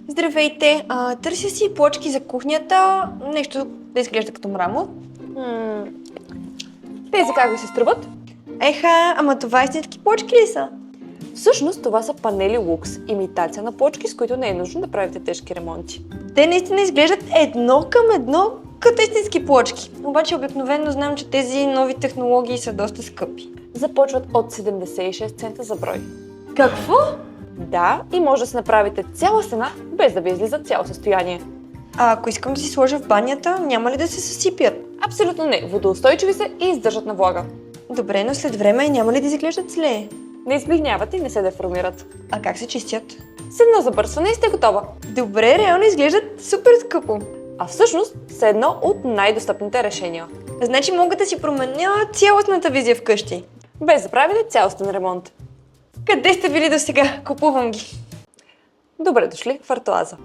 Здравейте, търся си плочки за кухнята, нещо да изглежда като мрамор. Тези как ви се струват? Еха, ама това истински плочки ли са? Всъщност това са панели лукс, имитация на плочки, с които не е нужно да правите тежки ремонти. Те наистина изглеждат едно към едно като истински плочки. Обаче обикновено знам, че тези нови технологии са доста скъпи. Започват от 76 цента за брой. Какво? Да, и може да си направите цяла стена, без да ви излиза цяло състояние. А ако искам да си сложа в банята, няма ли да се съсипят? Абсолютно не, водоустойчиви са и издържат на влага. Добре, но след време няма ли да изглеждат зле? Не изблигняват и не се деформират. А как се чистят? С едно забърсване и сте готова. Добре, реално изглеждат супер скъпо. А всъщност са едно от най-достъпните решения. Значи мога да си променя цялостната визия вкъщи. Без да правите цялостен ремонт. Къде сте били до сега? Купувам ги. Добре дошли в Артоаза.